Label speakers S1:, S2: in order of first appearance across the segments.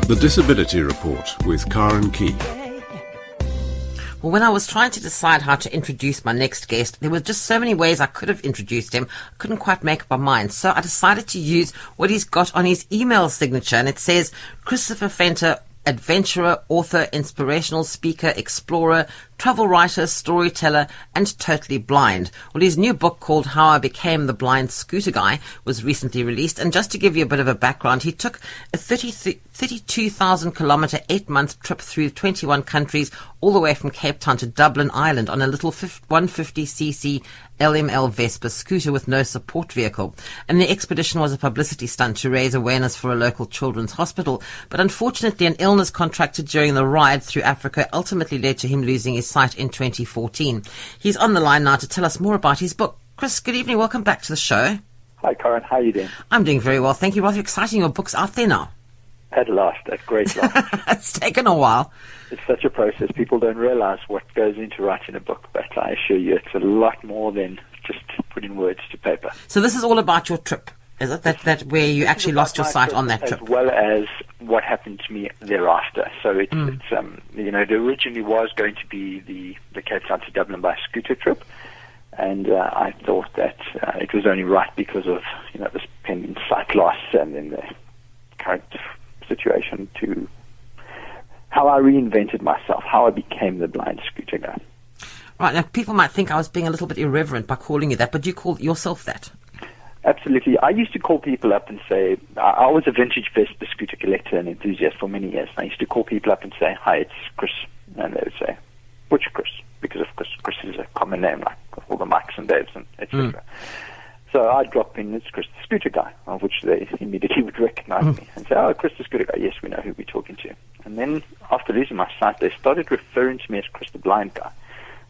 S1: The Disability Report with Karen Key.
S2: Well, when I was trying to decide how to introduce my next guest, there were just so many ways I could have introduced him. I couldn't quite make up my mind. So I decided to use what he's got on his email signature. And it says, Christopher Venter, adventurer, author, inspirational speaker, explorer, travel writer, storyteller, and totally blind. Well, his new book called How I Became the Blind Scooter Guy was recently released. And just to give you a bit of a background, he took a 32,000 kilometre, 8-month trip through 21 countries, all the way from Cape Town to Dublin, Ireland, on a little 150cc LML Vespa scooter with no support vehicle. And the expedition was a publicity stunt to raise awareness for a local children's hospital. But unfortunately, an illness contracted during the ride through Africa ultimately led to him losing his sight in 2014. He's on the line now to tell us more about his book. Chris, good evening. Welcome back to the show.
S3: Hi, Karen. How are you doing?
S2: I'm doing very well. Thank you. Rather exciting. Your book's out there now.
S3: At last. At great last.
S2: It's taken a while.
S3: It's such a process. People don't realize what goes into writing a book, but I assure you it's a lot more than just putting words to paper.
S2: So this is all about your trip, is it? That where you actually lost your sight on that trip?
S3: As well as what happened to me thereafter. So it originally was going to be the Cape Town to Dublin by scooter trip. And I thought that it was only right because of this pending sight loss and then the current situation to how I reinvented myself, how I became the blind scooter guy.
S2: Right, now people might think I was being a little bit irreverent by calling you that, but you call yourself that.
S3: Absolutely. I used to call people up and say, I was a vintage Vespa scooter collector and enthusiast for many years. I used to call people up and say, hi, it's Chris. And they would say, which Chris? Because of course Chris is a common name, like all the Mikes and Daves and etc. So I'd drop in, it's Chris the scooter guy, of which they immediately would recognize me and say, oh, Chris the scooter guy, yes, we know who we're talking to. And then after losing my sight, they started referring to me as Chris the blind guy.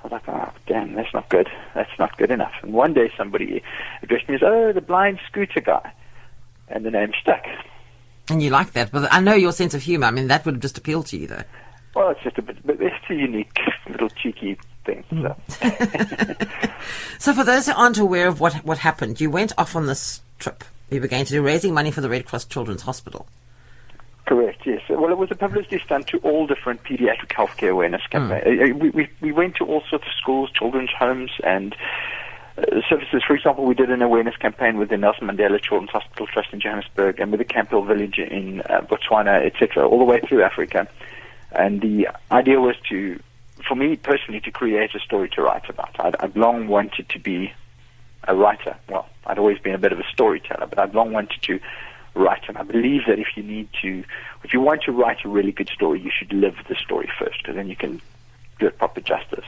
S3: I was like, oh, damn, that's not good. That's not good enough. And one day somebody addressed me as, oh, the blind scooter guy. And the name stuck.
S2: And you like that. But I know your sense of humor. I mean, that would have just appealed to you, though.
S3: Well, it's just it's a unique little cheeky thing. So.
S2: So for those who aren't aware of what happened, you went off on this trip. You were going to do raising money for the Red Cross Children's Hospital.
S3: Correct, yes. Well, it was a publicity stunt to all different pediatric healthcare awareness campaigns. We went to all sorts of schools, children's homes, and services. For example, we did an awareness campaign with the Nelson Mandela Children's Hospital Trust in Johannesburg and with the Campbell Village in Botswana, etc., all the way through Africa. And the idea was for me personally, to create a story to write about. I'd long wanted to be a writer. Well, I'd always been a bit of a storyteller, but I'd long wanted to write. And I believe that if you want to write a really good story, you should live the story first, because then you can do it proper justice.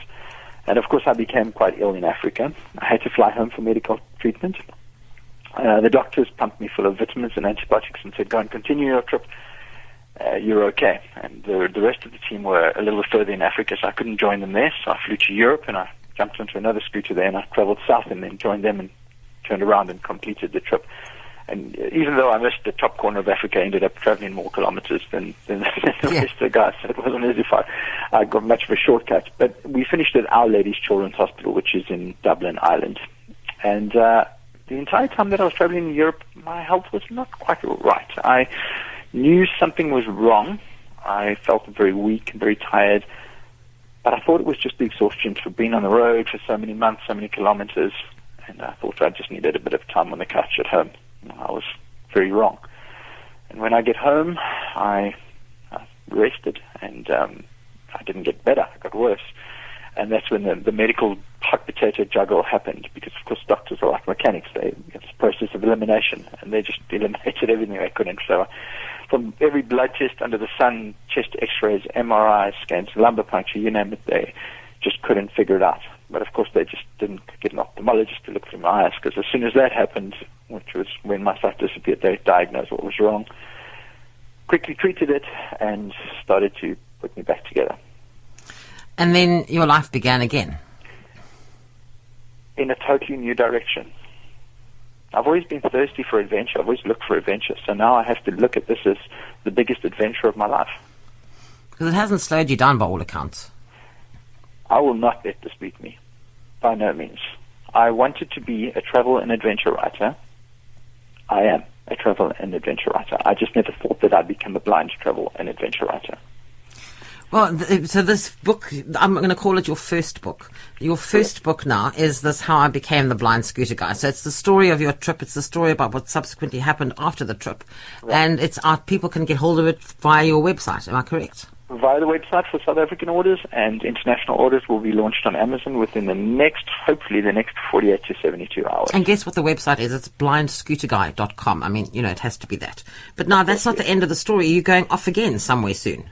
S3: And of course, I became quite ill in Africa. I had to fly home for medical treatment. The doctors pumped me full of vitamins and antibiotics and said, go and continue your trip. You're okay. And the rest of the team were a little further in Africa, so I couldn't join them there. So I flew to Europe and I jumped onto another scooter there and I traveled south and then joined them and turned around and completed the trip. And even though I missed the top corner of Africa, I ended up traveling more kilometers than the rest of the guys. So it wasn't as if I got much of a shortcut. But we finished at Our Lady's Children's Hospital, which is in Dublin, Ireland. And the entire time that I was traveling in Europe, my health was not quite right. I knew something was wrong. I felt very weak and very tired. But I thought it was just the exhaustion for being on the road for so many months, so many kilometers. And I thought I just needed a bit of time on the couch at home. I was very wrong. And when I get home, I rested, and I didn't get better. I got worse. And that's when the medical hot potato juggle happened, because, of course, doctors are like mechanics. It's a process of elimination, and they just eliminated everything they couldn't. So from every blood test under the sun, chest x-rays, MRI scans, lumbar puncture, you name it, they just couldn't figure it out. But, of course, they just didn't get an ophthalmologist to look through my eyes, because as soon as that happened, which was when my sight disappeared, they diagnosed what was wrong, quickly treated it, and started to put me back together.
S2: And then your life began again.
S3: In a totally new direction. I've always been thirsty for adventure. I've always looked for adventure. So now I have to look at this as the biggest adventure of my life.
S2: Because it hasn't slowed you down by all accounts.
S3: I will not let this beat me. By no means. I wanted to be a travel and adventure writer. I am. a travel and adventure writer. I just never thought that I'd become a blind travel and adventure writer.
S2: Well, so this book, I'm going to call it your first book. Your first book now is this, How I Became the Blind Scooter Guy. So it's the story of your trip. It's the story about what subsequently happened after the trip. Right. And it's out. People can get hold of it via your website. Am I correct?
S3: Via the website for South African orders, and international orders will be launched on Amazon within hopefully the next 48 to 72 hours.
S2: And guess what the website is? It's blindscooterguy.com. I mean, it has to be that. But now that's not the end of the story. You're going off again somewhere soon.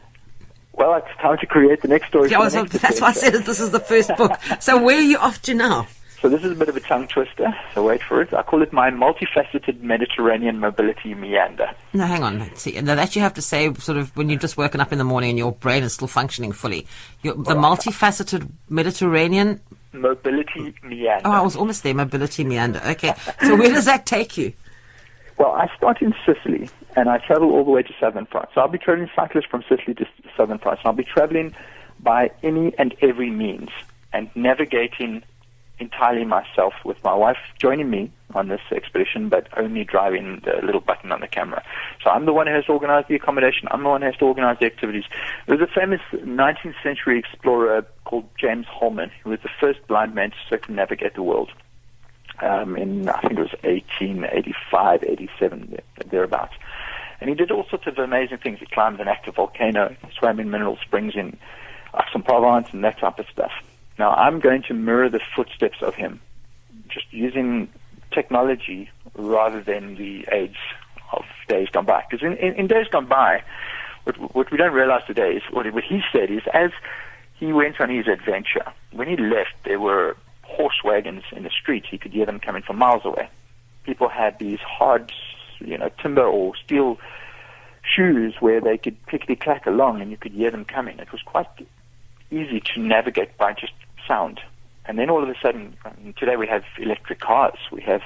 S3: Well, it's time to create the next story.
S2: Yeah, that's why I said this is the first book. So where are you off to now?
S3: So this is a bit of a tongue twister, so wait for it. I call it my multifaceted Mediterranean mobility meander.
S2: No, hang on. Let's see. Now that you have to say sort of when you're just woken up in the morning and your brain is still functioning fully. The multifaceted Mediterranean...
S3: Mobility meander.
S2: Oh, I was almost there. Mobility meander. Okay. So where does that take you?
S3: Well, I start in Sicily, and I travel all the way to southern France. So I'll be traveling cyclists from Sicily to southern France. I'll be traveling by any and every means and navigating entirely myself, with my wife joining me on this expedition, but only driving the little button on the camera. So I'm the one who has to organize the accommodation. I'm the one who has to organize the activities. There was a famous 19th century explorer called James Holman, who was the first blind man to circumnavigate the world. In, I think it was 1885, 87, thereabouts. And he did all sorts of amazing things. He climbed an active volcano, swam in mineral springs in Aix-en-Provence, and that type of stuff. Now, I'm going to mirror the footsteps of him, just using technology rather than the age of days gone by. Because in days gone by, what we don't realize today is what he said is, as he went on his adventure, when he left, there were horse wagons in the streets. He could hear them coming from miles away. People had these hard, timber or steel shoes where they could clickety-clack along and you could hear them coming. It was quite easy to navigate by just sound. And then all of a sudden, today we have electric cars. We have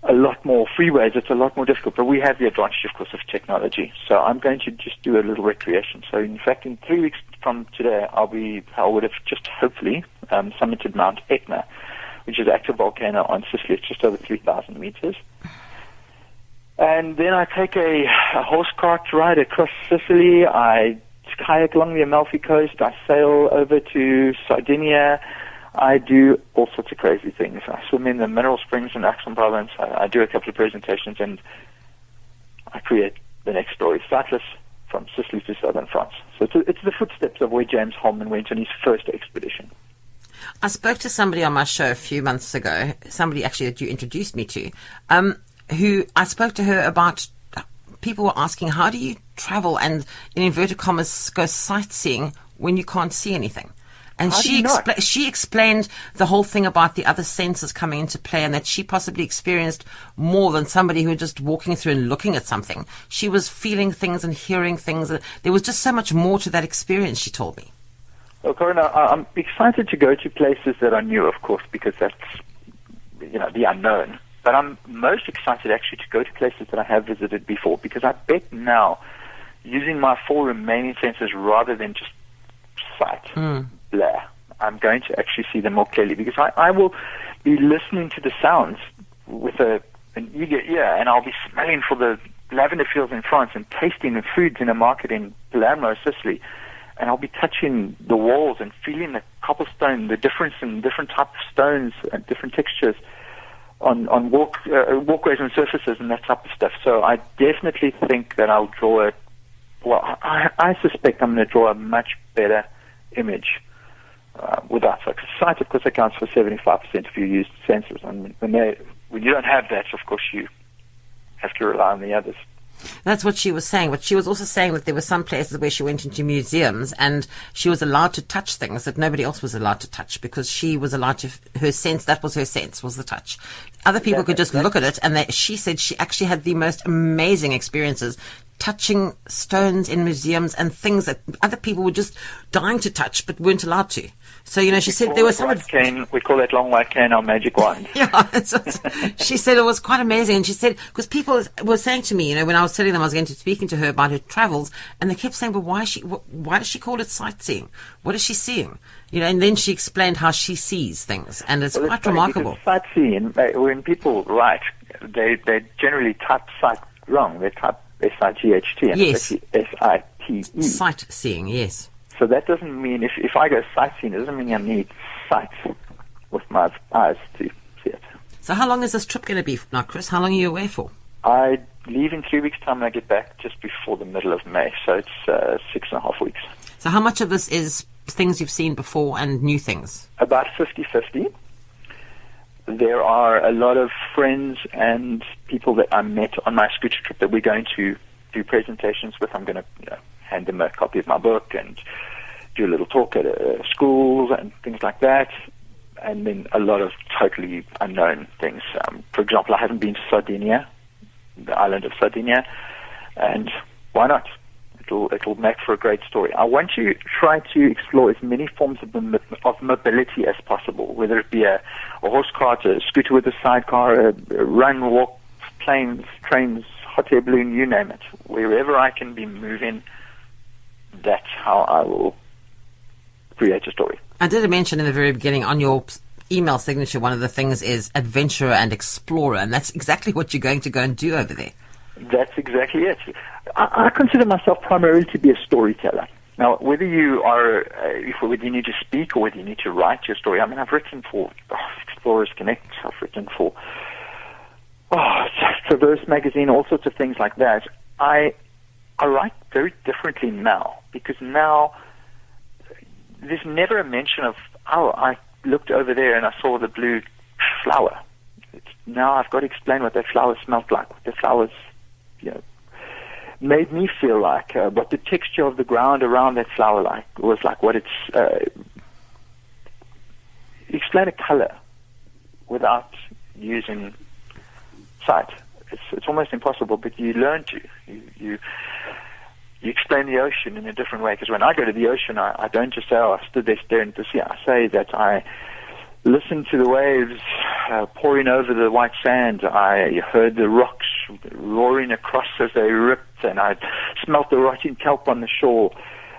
S3: a lot more freeways. It's a lot more difficult, but we have the advantage, of course, of technology. So I'm going to just do a little recreation. So in fact, in 3 weeks from today, I would have just hopefully summited Mount Etna, which is an active volcano on Sicily. It's just over 3,000 meters. And then I take a horse cart ride across Sicily. I kayak along the Amalfi Coast. I sail over to Sardinia. I do all sorts of crazy things. I swim in the mineral springs in Aix-en-Provence. I do a couple of presentations, and I create the next story, Cyclists from Sicily to southern France. So it's the footsteps of where James Holman went on his first expedition.
S2: I spoke to somebody on my show a few months ago, somebody actually that you introduced me to, who I spoke to her about. People were asking, how do you travel and, in inverted commas, go sightseeing when you can't see anything? And she explained the whole thing about the other senses coming into play, and that she possibly experienced more than somebody who was just walking through and looking at something. She was feeling things and hearing things. There was just so much more to that experience, she told me.
S3: Well, Corinne, I'm excited to go to places that are new, of course, because that's the unknown. But I'm most excited actually to go to places that I have visited before, because I bet now, using my 4 remaining senses rather than just sight, blare, I'm going to actually see them more clearly, because I will be listening to the sounds with an eager ear, and I'll be smelling for the lavender fields in France and tasting the foods in a market in Palermo, Sicily, and I'll be touching the walls and feeling the cobblestone, the difference in different types of stones and different textures on walkways and surfaces and that type of stuff. So I definitely think that I'll draw I suspect I'm going to draw a much better image without sight. Sight, of course, accounts for 75% of your used senses. And when you don't have that, of course, you have to rely on the others.
S2: That's what she was saying. But she was also saying that there were some places where she went into museums and she was allowed to touch things that nobody else was allowed to touch, because she was allowed to, that was her sense, was the touch. Other people could just look at it, and she said she actually had the most amazing experiences touching stones in museums and things that other people were just dying to touch but weren't allowed to. So, she said there was some...
S3: We call that long white cane our magic wand.
S2: Yeah, she said it was quite amazing. And she said, because people were saying to me, when I was telling them I was going to speaking to her about her travels, and they kept saying, well, why does she call it sightseeing? What is she seeing? And then she explained how she sees things, and it's quite remarkable.
S3: Sightseeing, when people write, they generally type sight wrong. They type S-I-G-H-T and
S2: Yes.
S3: it's actually S-I-T-E.
S2: Sightseeing, yes.
S3: So that doesn't mean, if I go sightseeing, it doesn't mean I need sight with my eyes to see it.
S2: So how long is this trip going to be now, Chris? How long are you away for?
S3: I leave in 3 weeks' time and I get back just before the middle of May, so it's 6.5 weeks.
S2: So how much of this is things you've seen before and new things?
S3: About 50-50. There are a lot of friends and people that I met on my scooter trip that we're going to do presentations with. I'm going to hand them a copy of my book and do a little talk at schools and things like that. And then a lot of totally unknown things. For example, I haven't been to Sardinia, the island of Sardinia, and why not? It'll make for a great story. I want to try to explore as many forms of mobility as possible, whether it be a horse cart, a scooter with a sidecar, a run, walk, planes, trains, hot air balloon, you name it. Wherever I can be moving, that's how I will create a story.
S2: I did mention in the very beginning on your email signature, one of the things is adventurer and explorer, and that's exactly what you're going to go and do over there.
S3: That's exactly it. I consider myself primarily to be a storyteller. Now, whether you are, whether you need to speak or whether you need to write your story, I mean, I've written for Explorers Connect, I've written for Traverse magazine, all sorts of things like that. I write very differently now, because now there's never a mention of, I looked over there and I saw the blue flower. Now I've got to explain what that flower smelled like, what the flowers, made me feel like, what the texture of the ground around that flower was like, what it's, explain a color without using sight. It's almost impossible, but you learn to. You explain the ocean in a different way, because when I go to the ocean, I don't just say, I stood there staring at the sea. I say that I listened to the waves pouring over the white sand. I heard the rocks roaring across as they ripped, and I smelt the rotting kelp on the shore,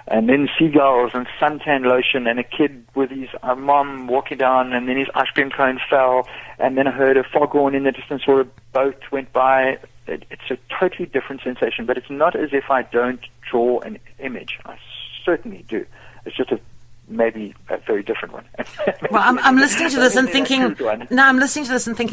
S3: and then seagulls and suntan lotion, and a kid with his mom walking down, and then his ice cream cone fell, and then I heard a foghorn in the distance, or a boat went by. It's a totally different sensation, but it's not as if I don't draw an image. I certainly do. It's just maybe a very different one.
S2: Well, I'm listening to this and thinking,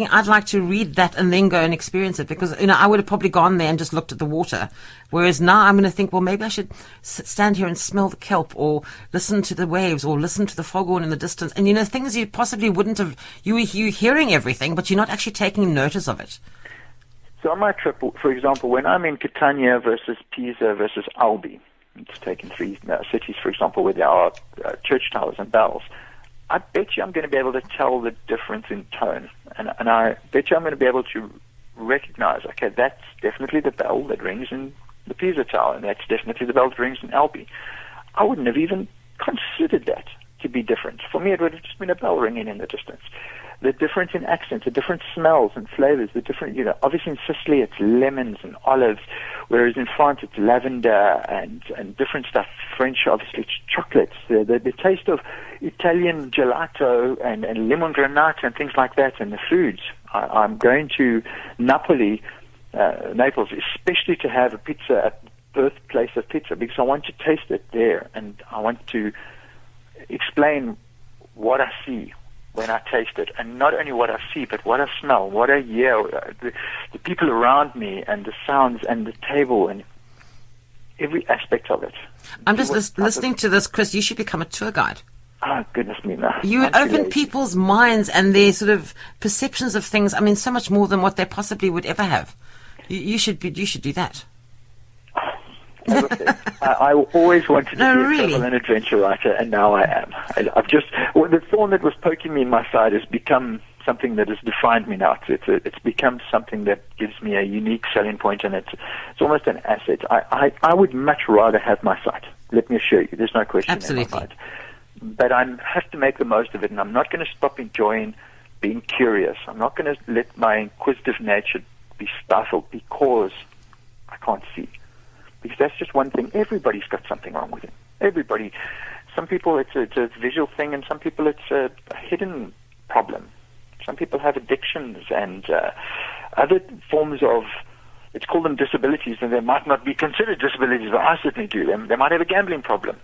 S2: I'd like to read that and then go and experience it, because, I would have probably gone there and just looked at the water. Whereas now I'm going to think, well, maybe I should stand here and smell the kelp, or listen to the waves, or listen to the foghorn in the distance. And, things you possibly wouldn't have, you're hearing everything, but you're not actually taking notice of it.
S3: So on my trip, for example, when I'm in Catania versus Pisa versus Albi, it's taken three cities, for example, where there are church towers and bells, I bet you I'm going to be able to tell the difference in tone. And I bet you I'm going to be able to recognize, okay, that's definitely the bell that rings in the Pisa Tower, and that's definitely the bell that rings in Albi. I wouldn't have even considered that to be different. For me, it would have just been a bell ringing in the distance. The difference in accents, the different smells and flavors, the different, obviously in Sicily it's lemons and olives, whereas in France it's lavender and different stuff. French, obviously, it's chocolates. The taste of Italian gelato and lemon granata and things like that, and the foods. I'm going to Naples, especially to have a pizza at the birthplace of pizza, because I want to taste it there, and I want to explain what I see when I taste it, and not only what I see, but what I smell, what I hear, the people around me, and the sounds, and the table, and every aspect of it.
S2: I'm just listening to this, Chris. You should become a tour guide.
S3: Oh, goodness me, no.
S2: You would open people's minds and their sort of perceptions of things. I mean, so much more than what they possibly would ever have. You should do that.
S3: As I said, I always wanted to be a travel and adventure writer, and now I am. The thorn that was poking me in my side has become something that has defined me now. It's become something that gives me a unique selling point, and it's almost an asset. I would much rather have my sight. Let me assure you, there's no question in my mind. But I have to make the most of it, and I'm not going to stop enjoying being curious. I'm not going to let my inquisitive nature be stifled because I can't see. Because that's just one thing. Everybody's got something wrong with it. Everybody. Some people it's a visual thing, and some people it's a hidden problem. Some people have addictions and other forms of, let's call them disabilities, and they might not be considered disabilities, but I certainly do them. They might have a gambling problem.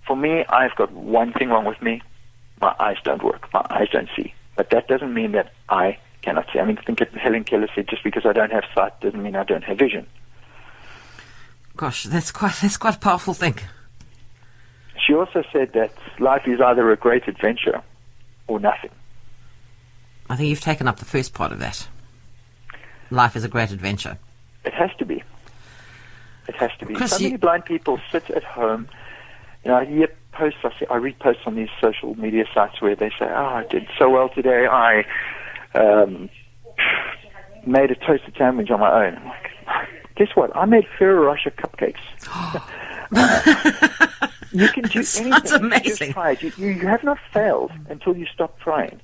S3: For me, I've got one thing wrong with me. My eyes don't work. My eyes don't see. But that doesn't mean that I cannot see. I mean, think of Helen Keller said, just because I don't have sight doesn't mean I don't have vision.
S2: Gosh, that's quite a powerful thing.
S3: She also said that life is either a great adventure or nothing.
S2: I think you've taken up the first part of that. Life is a great adventure.
S3: It has to be. It has to be.
S2: Chris,
S3: so many blind people sit at home. You know, I hear posts, I read posts on these social media sites where they say, I did so well today. I made a toasted sandwich on my own. I'm like, guess what? I made Ferrero Rocher cupcakes. You can do anything.
S2: That's amazing.
S3: Just try it. You have not failed until you stop trying.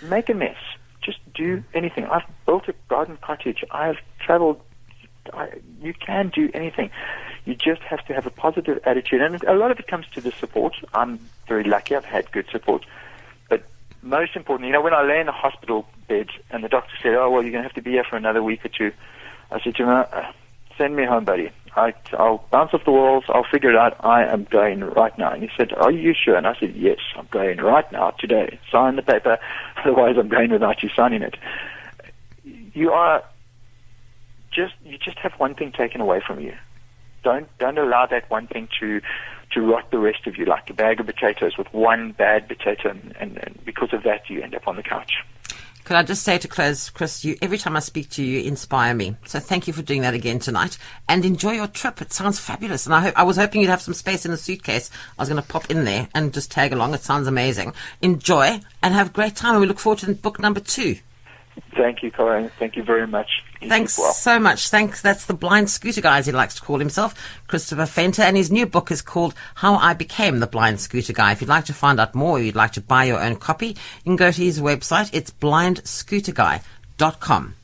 S3: Make a mess. Just do anything. I've built a garden cottage. I've traveled. You can do anything. You just have to have a positive attitude. And a lot of it comes to the support. I'm very lucky. I've had good support. But most importantly, you know, when I lay in the hospital bed and the doctor said, oh, well, you're going to have to be here for another week or two, I said to him, send me home, buddy. I'll bounce off the walls. I'll figure it out. I am going right now. And he said, are you sure? And I said, yes, I'm going right now, today. Sign the paper. Otherwise, I'm going without you signing it. You just have one thing taken away from you. Don't allow that one thing to rot the rest of you like a bag of potatoes with one bad potato, and because of that, you end up on the couch.
S2: Could I just say to close, Chris, every time I speak to you, you inspire me. So thank you for doing that again tonight. And enjoy your trip. It sounds fabulous. And I was hoping you'd have some space in the suitcase. I was going to pop in there and just tag along. It sounds amazing. Enjoy and have a great time. And we look forward to book number 2.
S3: Thank you, Corinne. Thank you very much.
S2: Thanks so much. Thanks. That's the blind scooter guy, as he likes to call himself, Christopher Fenter, and his new book is called How I Became the Blind Scooter Guy. If you'd like to find out more, or you'd like to buy your own copy, you can go to his website. It's blindscooterguy.com.